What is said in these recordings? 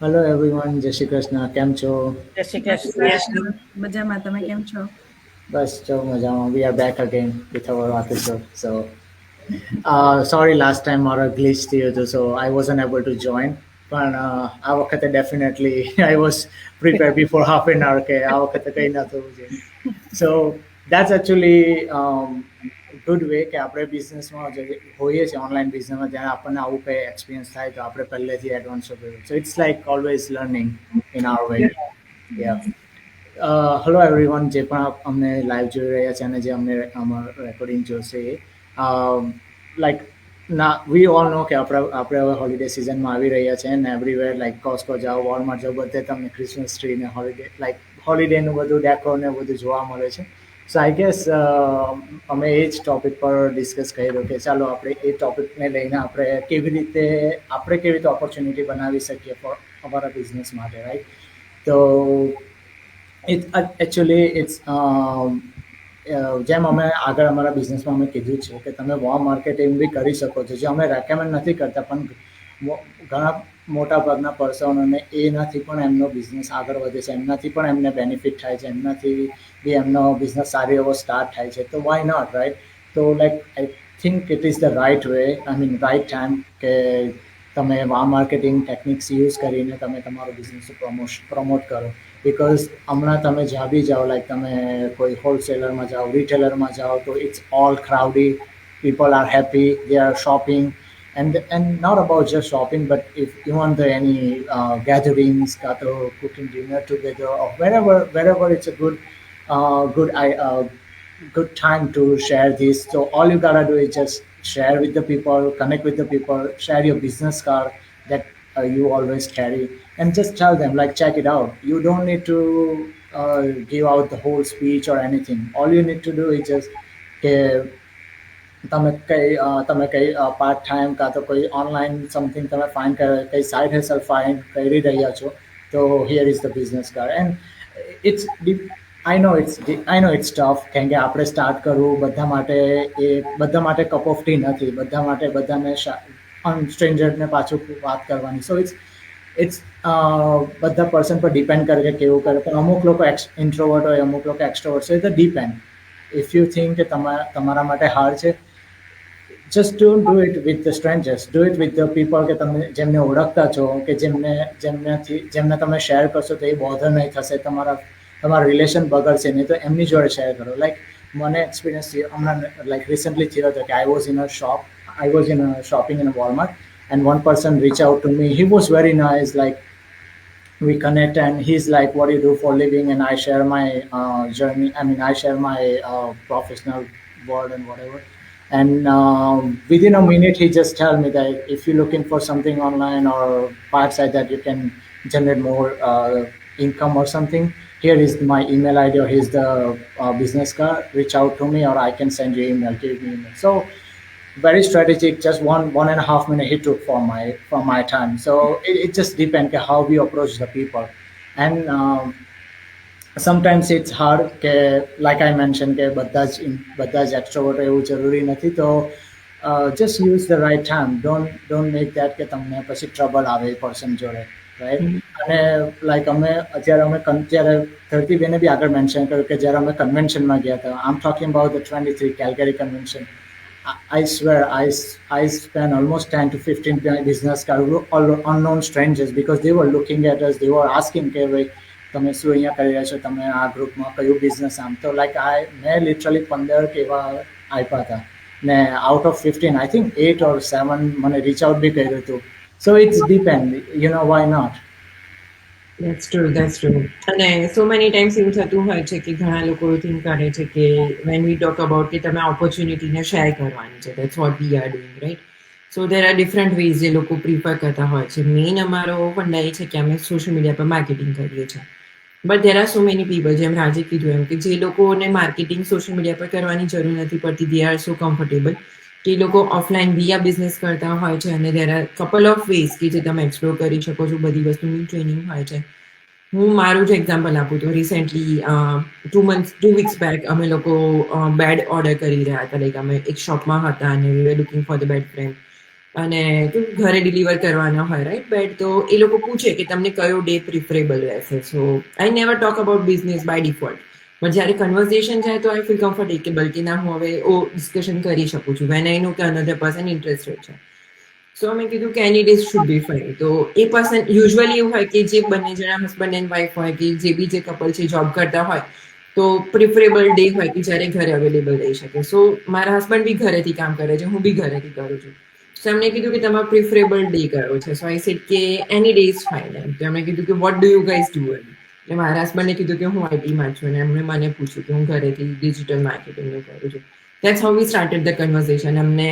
Hello everyone, જય શ્રી કૃષ્ણ. કેમ છો? જય શ્રી જય શ્રી કૃષ્ણ. કૃષ્ણ. મજામાં, તમે કેમ છો? બસ જો મજામાં. We are back again with our episode. So, sorry last time મારો glitch થયો હતો, so I wasn't able to join. પણ આ વખતે definitely I was prepared before half an hour કે આ વખતે કંઈ ના થવું જોઈએ. So that's actually good way કે આપણે બિઝનેસમાં જે હોઈએ છીએ ઓનલાઈન બિઝનેસમાં જ્યારે આપણને આવું કંઈ એક્સપિરિયન્સ થાય તો આપણે પહેલેથી એડવાન્સ હોય. So it's like always learning in our way. Yeah hello everyone, જે પણ અમને લાઈવ જોઈ રહ્યા છે અને જે અમને અમારું રેકોર્ડિંગ જોશે એ લાઈક ના વી ઓલ નો કે આપણે હવે હોલિડે સિઝનમાં આવી રહ્યા છે ને એવરીવેર લાઈક કોસ્કો જાઓ, વોલમાર્ટ જાઓ, બધે તમને ક્રિસમસ ટ્રી ને હોલિડે લાઈક હોલિડેનું બધું ડેકોર ને બધું જોવા મળે છે. સો આઈ ગેસ અમે એ જ ટોપિક પર ડિસ્કસ કર્યો કે ચાલો આપણે એ ટોપિકને લઈને આપણે કેવી રીતે ઓપોર્ચ્યુનિટી બનાવી શકીએ ફોર અમારા બિઝનેસ માટે, રાઈટ? તો ઇટ્સ જેમ અમે આગળ અમારા બિઝનેસમાં અમે કીધું છે કે તમે વોર્મ માર્કેટિંગ બી કરી શકો છો, જે અમે રેકમેન્ડ નથી કરતા, પણ ઘણા મોટા ભાગના પર્સનોને એનાથી પણ એમનો બિઝનેસ આગળ વધે છે, એમનાથી પણ એમને બેનિફિટ થાય છે, એમનાથી બી એમનો બિઝનેસ સારી એવો સ્ટાર્ટ થાય છે. તો વાય નોટ, રાઈટ? તો like I think it is the right way, I mean right time કે તમે વોર્મ માર્કેટિંગ ટેકનિક્સ યુઝ કરીને તમે તમારો બિઝનેસ પ્રમોટ કરો. બિકોઝ હમણાં તમે જ્યાં બી જાઓ, લાઈક તમે કોઈ હોલસેલરમાં જાઓ, રિટેલરમાં જાઓ, તો it's all crowdy, people are happy, they are shopping, and not about just shopping, but if you want any gatherings, kato cooking dinner together, or wherever it's a good time to share this. So all you gotta do is just share with the people, connect with the people, share your business card that you always carry, and just tell them like, check it out. You don't need to give out the whole speech or anything. All you need to do is just તમે કઈ part time કાં તો કોઈ online something તમે find કરે, કઈ side hassle find કરી રહ્યા છો, તો here is the business card. And it's I know it's tough, કેમ કે આપણે સ્ટાર્ટ કરવું બધા માટે કપ ઓફ ટી નથી, બધાને સ્ટ્રેન્જરને પાછું વાત કરવાની. સો ઇટ્સ બધા પર્સન પર ડિપેન્ડ કરે કે કેવું કરે, પણ અમુક લોકો ઇન્ટ્રોવર્ટ હોય, અમુક લોકો એક્સ્ટ્રોવર્ટ હોય, તો ડિપેન્ડ. ઇફ યુ થિંક કે તમારા માટે હાર્ડ છે, just don't do it with the strangers. Do it with the people કે તમે જેમને ઓળખતા છો, કે જેમને તમે શેર કરશો તો એ બોધર નહીં થશે, તમારા રિલેશન બગડશે નહીં, તો એમની જોડે શેર કરો. લાઈક મને એક્સપિરિયન્સ હમણાં લાઈક રિસન્ટલી થયો હતો કે I was in a shopping in a Walmart, and one person reached out to me. He was very nice, like we connect, and he's like, what do you do for a living? And I share my journey, I mean, I share my professional world and whatever. And within a minute he just tell me that if you're looking for something online or parts like that, you can generate more income or something, here is my email ID, or here's the business card, reach out to me, or I can send you email, give me email. So very strategic, just one and a half minute he took from my time. So it just depends how we approach the people. And sometimes it's hard કે like I mention કે બધા જ extrovert એવું જરૂરી નથી. તો just use the right time. Don't make that કે તમને પછી ટ્રબલ આવે એ પર્સન જોડે, રાઈટ? અને લાઈક જ્યારે ધરતીબેને બી આગળ મેન્શન કર્યું કે જ્યારે અમે કન્વેન્શનમાં ગયા હતા, I am talking about the 23 Calgary convention. I swear, I spent almost 10 to 15 business cards, all unknown strangers, because they were looking at us, they were asking કે ભાઈ તમે શું અહીંયા કરી રહ્યા છો, તમે આ ગ્રુપમાં કયું બિઝનેસ? આમ તો લાઈક મેં લિટરલી 15 કે એવા આપ્યા હતા, ને out of 15 I think 8 or 7 મને રીચ આઉટ બી કર્યું હતું. So it's depend, you know, why not? That's true, that's true. અને so many times એવું થતું હોય છે કે ઘણા લોકો થિંક કરે છે કે when we talk about કે તમે ઓપોર્ચ્યુનિટીને શેર કરવાની છે, that's what we are doing, right? So there are different ways જે લોકો પ્રિફર કરતા હોય છે. મેઇન અમારો ફંડા એ છે કે અમે સોશિયલ મીડિયા પર માર્કેટિંગ કરીએ છીએ. But there are so many people, જેમ રાજે કીધું એમ, કે જે લોકોને માર્કેટિંગ સોશિયલ મીડિયા પર કરવાની જરૂર નથી પડતી, દે આર સો કમ્ફર્ટેબલ કે એ લોકો ઓફલાઈન બી આ બિઝનેસ કરતા હોય છે. અને there are couple of ways કે જે તમે એક્સપ્લોર કરી શકો છો. બધી વસ્તુની ટ્રેનિંગ હોય છે. હું મારું જ એક્ઝામ્પલ આપું તો રિસેન્ટલી 2 weeks બેક અમે લોકો બેડ ઓર્ડર કરી રહ્યા હતા. લાઈક અમે એક શોપમાં હતા અને we were looking for the bed frame. અને ઘરે ડિલિવર કરવાના હોય રાઈટ, બટ તો એ લોકો પૂછે કે તમને કયો ડે પ્રિફરેબલ રહેશે. So I never talk about business by default, પણ જ્યારે કન્વર્ઝેશન જાય તો આઈ ફીલ કમ્ફર્ટેબલ કે ના હું હવે ડિસ્કશન કરી શકું છું વેન આઈ નો કે અનધર પર્સન ઇન્ટરેસ્ટેડ છે. સો મેં કીધું કે એની ડેઝ શુડ બી ફાઇન. તો એ પર્સન યુઝ્યુઅલી એવું હોય કે જે બંને જણા હસબન્ડ એન્ડ વાઇફ હોય કે જે બી જે કપલ છે જોબ કરતા હોય તો પ્રિફરેબલ ડે હોય કે જ્યારે ઘરે અવેલેબલ રહી શકે. સો મારા હસબન્ડ બી ઘરેથી કામ કરે છે, હું બી ઘરેથી કરું છું. સો એમને કીધું કે તમારો પ્રિફરેબલ ડે કયો છે. સો આઈ સેડ કે એની ડે ઇઝ ફાઇન. એમ તો એમણે કીધું કે what do you guys do. એટલે મારા હસબન્ડે કીધું કે હું આઈટીમાં છું, અને એમણે મને પૂછ્યું કે હું ઘરેથી ડિજિટલ માર્કેટિંગનું કરું છું. That's how we started the conversation. અમને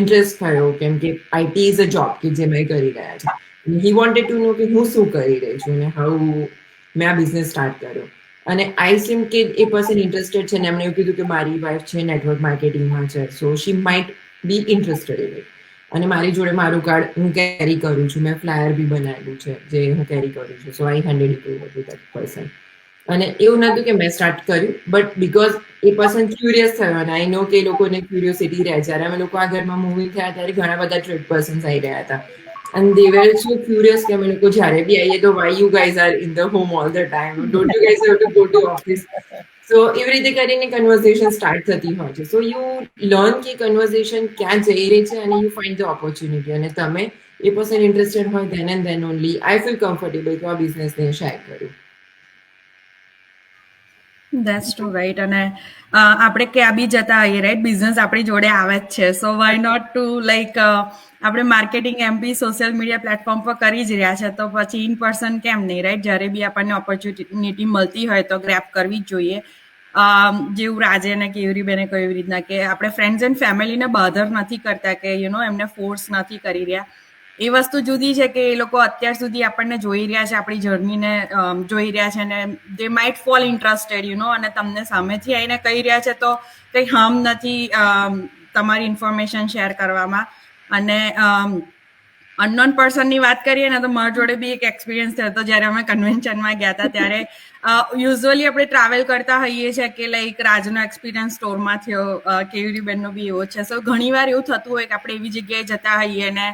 ઇન્ટરેસ્ટ થયો કેમ કે આઈટી ઇઝ અ જોબ કે જે મેં કરી રહ્યા છે. હી વોન્ટેડ ટુ નો કે હું શું કરી રહી છું અને હાઉ મેં આ બિઝનેસ સ્ટાર્ટ કર્યો. અને આઈ સીમ કે એ પર્સન ઇન્ટરેસ્ટેડ છે, ને એમણે એવું કીધું કે મારી વાઈફ છે નેટવર્ક માર્કેટિંગમાં છે, so she might be interested in it. અને મારી જોડે મારું કાર્ડ હું કેરી કરું છું, મેં ફ્લાયર બી બનાવેલું છે જે હું કેરી કરું છું. So I handed it over to that person. અને એવું નતું કે મેં સ્ટાર્ટ કર્યું, બટ બીકોઝ એ પર્સન ક્યુરિયસ થયો, અને આઈ નો કે એ લોકોને ક્યુરિયોસિટી રહે. જ્યારે અમે લોકો આ ઘરમાં મૂવિંગ થયા ત્યારે ઘણા બધા ટ્રેડ પર્સન્સ આવી રહ્યા હતા, and they were so curious કે અમે લોકો જ્યારે બી આવીએ તો why you guys are in the home all the time, don't you guys have to go to office. સો એવી રીતે કરીને કન્વર્ઝેશન સ્ટાર્ટ થતી હોય છે. સો યુ લર્ન કે કન્વર્ઝેશન ક્યાં જઈ રહી છે, અને યુ ફાઇન્ડ ધ ઓપોર્ચ્યુનિટી, અને તમે એ પર્સન ઇન્ટરેસ્ટેડ હોય than and then only I feel comfortable કે આ બિઝનેસને શેર કર્યું. That's true right. અને આપણે ક્યાં બી જતા હોઈએ રાઈટ, બિઝનેસ આપણી જોડે આવે જ છે. સો વાય નોટ ટુ લાઈક આપણે marketing MP social media platform પર કરી જ રહ્યા છે, તો પછી ઇન પર્સન કેમ નહીં રાઈટ. જ્યારે બી આપણને ઓપોર્ચ્યુનિટી મળતી હોય તો ગ્રેપ કરવી જ જોઈએ. જેવું રાજે ને કેવરીબેને કહ્યું એવી રીતના કે આપણે ફ્રેન્ડ્સ એન્ડ ફેમિલીને બાધર નથી કરતા કે એમને ફોર્સ નથી કરી રહ્યા. એ વસ્તુ જુદી છે કે એ લોકો અત્યાર સુધી આપણને જોઈ રહ્યા છે, આપણી જર્નીને જોઈ રહ્યા છે, અને દે માઇટ ફોલ ઇન્ટરેસ્ટેડ અને તમને સામેથી આવીને કહી રહ્યા છે, તો કંઈ હાર્મ નથી તમારી ઇન્ફોર્મેશન શેર કરવામાં. અને અનનોન પર્સનની વાત કરીએ ને તો મારા જોડે બી એક એક્સપિરિયન્સ થયો હતો. જ્યારે અમે કન્વેન્શનમાં ગયા હતા ત્યારે યુઝ્યુઅલી આપણે ટ્રાવેલ કરતા હોઈએ છીએ કે લાઈક રાજનો એક્સપિરિયન્સ સ્ટોરમાં થયો, કેવરીબેનનો બી એવો છે. સો ઘણીવાર એવું થતું હોય કે આપણે એવી જગ્યાએ જતા હોઈએ ને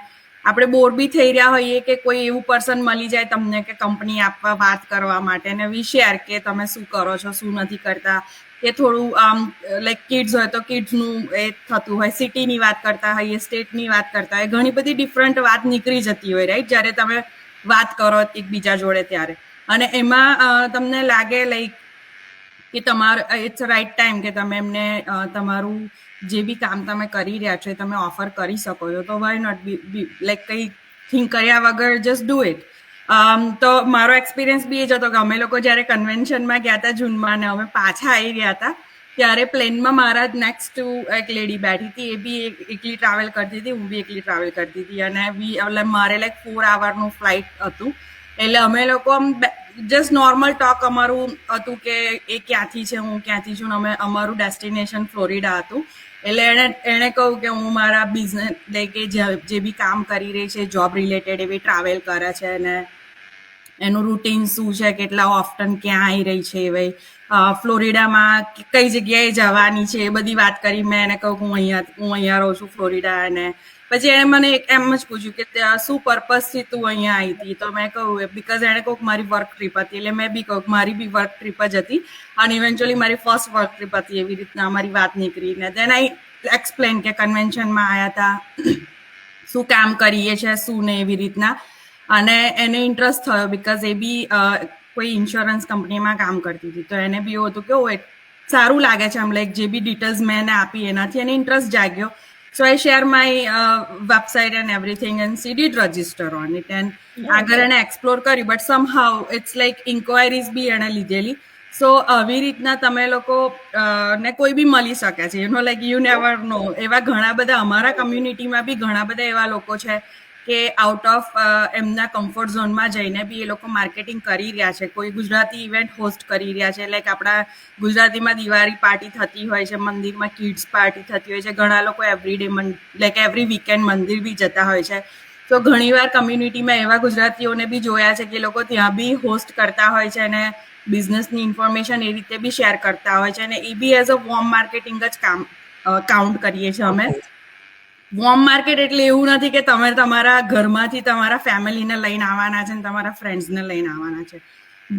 આપણે બોર બી થઈ રહ્યા હોઈએ કે કોઈ એવું પર્સન મળી જાય તમને કે કંપની આપવા વાત કરવા માટે, ને વી શેર કે તમે શું કરો છો, શું નથી કરતા. કે થોડું લાઈક કિડ્સ હોય તો કિડ્સનું એ થતું હોય, સિટીની વાત કરતા હોઈએ, સ્ટેટની વાત કરતા હોય, ઘણી બધી ડિફરન્ટ વાત નીકળી જતી હોય રાઈટ, જ્યારે તમે વાત કરો એકબીજા જોડે ત્યારે. અને એમાં તમને લાગે લાઈક કે તમારું ઇટ્સ રાઈટ ટાઈમ કે તમે એમને તમારું જે બી કામ તમે કરી રહ્યા છો એ તમે ઓફર કરી શકો છો, તો વાય નોટ બી લાઈક કંઈ થિંક કર્યા વગર જસ્ટ ડુ ઇટ. તો મારો એક્સપિરિયન્સ બી એ જ હતો કે અમે લોકો જ્યારે કન્વેન્શનમાં ગયા હતા જૂનમાં, ને અમે પાછા આવી રહ્યા હતા ત્યારે પ્લેનમાં મારા નેક્સ્ટ એક લેડી બેઠી હતી. એ બી એકલી ટ્રાવેલ કરતી હતી, હું બી એકલી ટ્રાવેલ કરતી હતી, અને મારે લાઈક 4 hourનું ફ્લાઇટ હતું. એટલે અમે લોકો આમ જસ્ટ નોર્મલ ટોક અમારું હતું કે એ ક્યાંથી છે, હું ક્યાંથી છું. અમે અમારું ડેસ્ટિનેશન ફ્લોરિડા હતું. એટલે એણે કહ્યું કે હું મારા બિઝનેસ લાઈક જે બી કામ કરી રહી છે જોબ રિલેટેડ, એવી ટ્રાવેલ કરે છે, અને એનું રૂટીન શું છે, કેટલા ઓફ્ટન ક્યાં આવી રહી છે, એ ફ્લોરિડામાં કઈ જગ્યાએ જવાની છે, એ બધી વાત કરી. મેં એને કહું હું અહીંયા રહું છું ફ્લોરિડા. અને પછી એણે મને એમ જ પૂછ્યું કે શું પર્પઝથી તું અહીંયા આવી હતી. તો મેં કહું બિકોઝ એણે કહું મારી વર્ક ટ્રીપ હતી. એટલે મેં બી કહું મારી બી વર્ક ટ્રીપ જ હતી, અને ઇવેન્ચ્યુઅલી મારી ફર્સ્ટ વર્ક ટ્રીપ હતી. એવી રીતના અમારી વાત નીકળીને દેન આઈ એક્સપ્લેન કે કન્વેન્શનમાં આવ્યા હતા, શું કામ કરીએ છીએ, શું ને એવી રીતના. અને એને ઇન્ટરેસ્ટ થયો બિકોઝ એ બી કોઈ ઇન્સ્યોરન્સ કંપનીમાં કામ કરતી હતી. તો એને બી એવું હતું કે સારું લાગે છે આમ લાઈક જે બી ડિટેલ્સ મેં એને આપી એનાથી એને ઇન્ટરેસ્ટ જાગ્યો. So I share my website and everything and she did register on it. And આગળ એને એક્સપ્લોર કરી, but somehow it's like inquiries બી એણે લીધેલી. સો આવી રીતના તમે લોકો ને કોઈ બી મળી શકે છે, લાઈક યુ નેવર નો. એવા ઘણા બધા અમારા કમ્યુનિટીમાં બી ઘણા બધા એવા લોકો છે કે આઉટ ઓફ એમના કમ્ફર્ટ ઝોનમાં જઈને બી એ લોકો માર્કેટિંગ કરી રહ્યા છે. કોઈ ગુજરાતી ઇવેન્ટ હોસ્ટ કરી રહ્યા છે, લાઈક આપણા ગુજરાતીમાં દિવાળી પાર્ટી થતી હોય છે, મંદિરમાં કિડ્સ પાર્ટી થતી હોય છે. ઘણા લોકો એવરીડે લાઈક એવરી વીકેન્ડ મંદિર બી જતા હોય છે. તો ઘણીવાર કમ્યુનિટીમાં એવા ગુજરાતીઓને બી જોયા છે કે લોકો ત્યાં બી હોસ્ટ કરતા હોય છે, અને બિઝનેસની ઇન્ફોર્મેશન એ રીતે બી શેર કરતા હોય છે. અને એ બી એઝ અ વોર્મ માર્કેટિંગ જ કાઉન્ટ કરીએ છીએ અમે. વોર્મ માર્કેટ એટલે એવું નથી કે તમે તમારા ઘરમાંથી તમારા ફેમિલીને લઈને આવવાના છે અને તમારા ફ્રેન્ડ્સને લઈને આવવાના છે.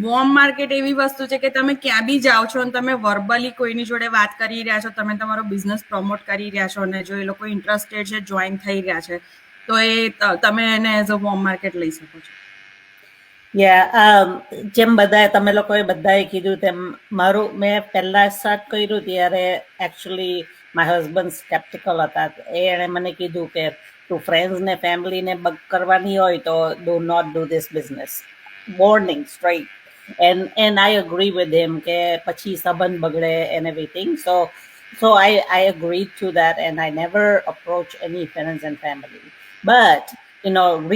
વોર્મ માર્કેટ એવી વસ્તુ છે કે તમે ક્યાં બી જાઓ છો અને તમે વર્બલી કોઈની જોડે વાત કરી રહ્યા છો, તમે તમારો બિઝનેસ પ્રમોટ કરી રહ્યા છો અને જો એ લોકો ઇન્ટરેસ્ટેડ છે, જોઈન થઈ રહ્યા છે, તો એ તમે એને એઝ અ વોર્મ માર્કેટ લઈ શકો છો. જેમ તમે લોકોએ બધાએ કીધું તેમ મેં પહેલા સ્ટાર્ટ કર્યું ત્યારે એકચ્યુઅલી માય હસબન્ડ સ્કેપ્ટિકલ હતા. એણે મને કીધું કે તું ફ્રેન્ડ્સ ને ફેમિલીને બગ કરવાની હોય તો do not do this business, warning straight. And I agree with him કે પછી સંબંધ બગડે and everything. So I agreed to that and I never approach any friends and family. But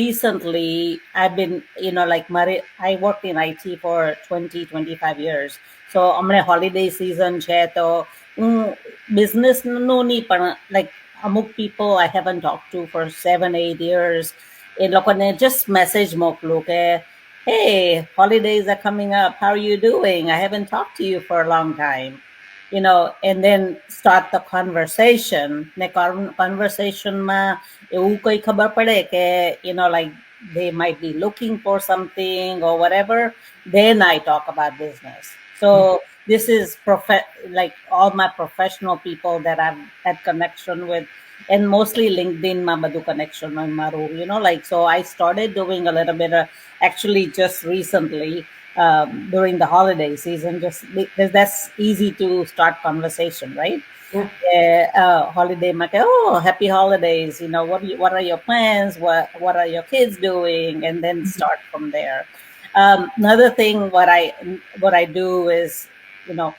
recently I've been, like I worked in IT for 25 years. So હમણે holiday season છે તો હું business નું નહીં પણ like અમુક people I haven't talked to for 7-8 years, એ લોકોને just message મોકલું કે hey, holidays are coming up, how are you doing? I haven't talked to you for a long time. And then start the conversation. ને conversation માં એવું કોઈ ખબર પડે કે like they might be looking for something or whatever, then I talk about business. So this is like all my professional people that I've had connection with, and mostly LinkedIn ma badu connection maru, like, so I started doing a little bit of, actually just recently, during the holiday season, just because that's easy to start conversation, right? Holiday market, oh, happy holidays, what are your plans, what are your kids doing, and then start from there. Another thing what I do is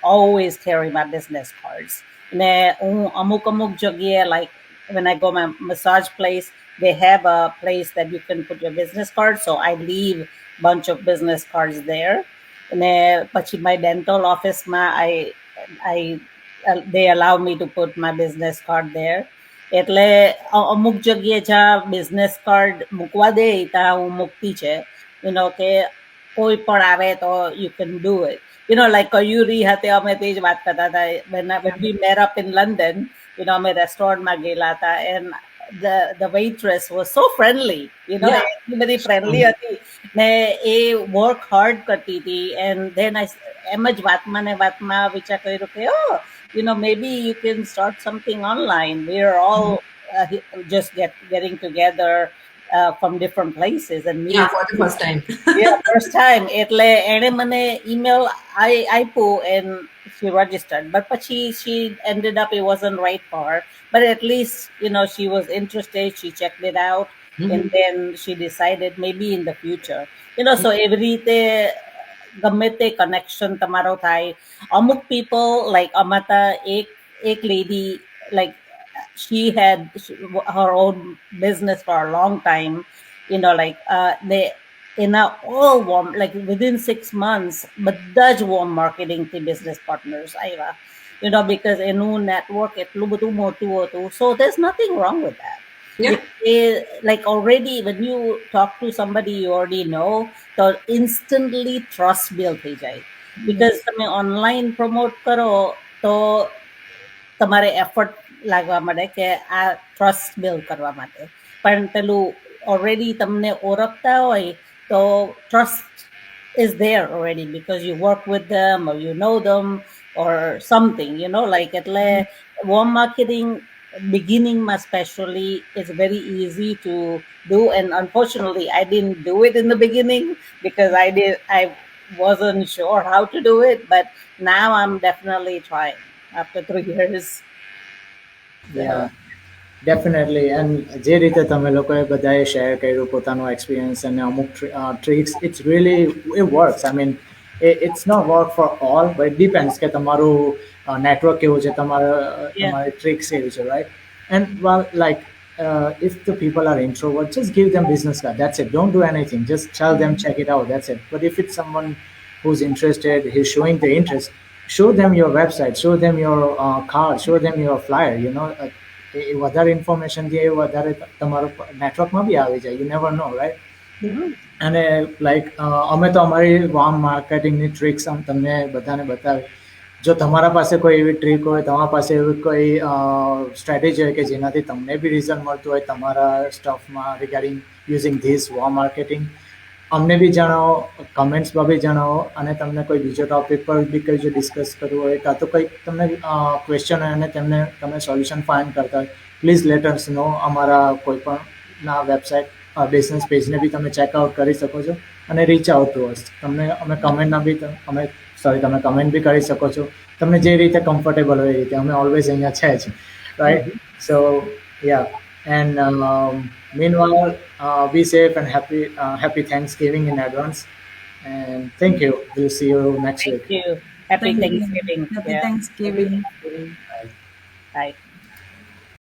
always carry my business cards. Ne amuk jagye, like when I go my massage place, they have a place that you can put your business card, so I leave bunch of business cards there. Ne pachi my dental office ma I they allow me to put my business card there. એટલે અમુક જગ્યાએ જ્યાં business card મૂકવા દે ત્યાં હું મૂકતી છે, કે કોઈ પણ આવે તો you can do it. Like કયુરી હાથે અમે તે જ વાત કરતા હતા when we met up in London, અમે રેસ્ટોરન્ટમાં ગયેલા હતા and the waitress was so friendly, એટલી બધી friendly હતી ને એ work hard કરતી હતી. And then એમ જ વાતમાં ને વાતમાં વિચાર કર્યો કે maybe you can start something online. We are all just getting together from different places and meeting. For the first time. First time. એટલે એણે મને email આપ્યું and she registered, but she ended up, it wasn't right for her, but at least she was interested, she checked it out, and then she decided maybe in the future, so every રીતે ગમે તે connection તમારો થાય. અમુક people like અમાતા એક lady, like she had her own business for a long time, like they all warm, like within 6 months બધા જ warm marketing થી business partners આવ્યા, because એનું network એટલું બધું મોટું હતું. So there's nothing wrong with that. Like already when you talk to somebody you already know, so instantly trust build થઈ જાય. Because તમે online promote કરો તો તમારે effort લાગવા માંડે કે આ trust build કરવા માટે, પણ પેલું already તમને ઓળખતા હોય તો trust is there already because you work with them or you know them or something, like એટલે warm marketing beginning especially is very easy to do. And unfortunately I didn't do it in the beginning because I wasn't sure how to do it, but now I'm definitely trying after 3 years. Definitely. And જે રીતે તમે લોકોએ બધાએ share કર્યું પોતાનું experience અને અમુક tricks, it's really, it works. I mean, it's not work for all, but it depends કે તમારું નેટવર્ક કેવું છે, તમારી ટ્રિક્સ કેવી છે, right? And well, like if the people are introvert, just give them business card, that's it. Don't do anything, just tell them, check it out, that's it. But if it's someone who's interested, he's showing the interest, show them your website, show them your card, show them your flyer, વધારે information દે વધારે તમારું નેટવર્કમાં બી આવી જાય, you never no, right? અને like અમે તો અમારી વાર્મ માર્કેટિંગની ટ્રિક્સ તમને બધાને બતાવી. જો તમારા પાસે કોઈ એવી ટ્રીક હોય, તમારા પાસે એવી કોઈ સ્ટ્રેટેજી હોય કે જેનાથી તમને બી રિઝલ્ટ મળતું હોય તમારા સ્ટફમાં regarding using this war marketing, અમને બી જણાવો, કમેન્ટ્સમાં બી જણાવો. અને તમને કોઈ બીજો ટોપિક પર બી કંઈ જો ડિસ્કસ કરવું હોય કાં તો કંઈક તમને ક્વેશ્ચન હોય અને તેમને તમે સોલ્યુશન ફાઇન્ડ કરતા હોય, પ્લીઝ લેટ અસ નો. અમારા કોઈ પણના વેબસાઇટ બિઝનેસ પેજને બી તમે ચેકઆઉટ કરી શકો છો અને રીચ આઉટ ટુ અસ. તમને અમે કમેન્ટના બી તમે કમેન્ટ બી કરી શકો છો. તમને જે રીતે કમ્ફર્ટેબલ હોય એ રીતે. અમે ઓલવેઝ અહીંયા છે જ, right? So yeah, and meanwhile, be safe and happy Thanksgiving in advance. And thank you. We'll see you next Thank week. you. Happy Thank you. Thanksgiving. Happy Yeah. Thanksgiving. Bye. Bye.